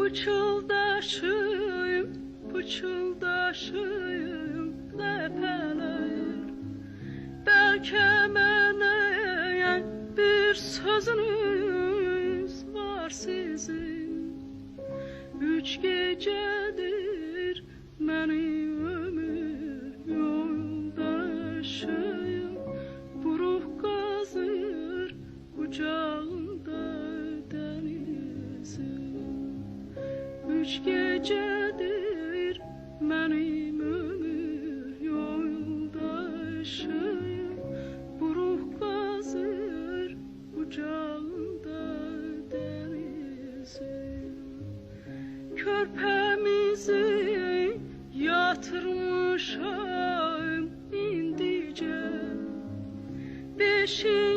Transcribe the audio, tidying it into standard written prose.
Pıçıldaşıyım, pıçıldaşıyım ləpələr. Bəlkə mənə bir sözünüz var sizin. Üç gecədir mənim ömür yoldaşıyım. Buruq qazır qucağında dənizim. Üç gecədir mənim ömür yoldaşıyım. Buruq qazır qucağında dənizim. Körpəmizi yatırmışam indicə. Beşik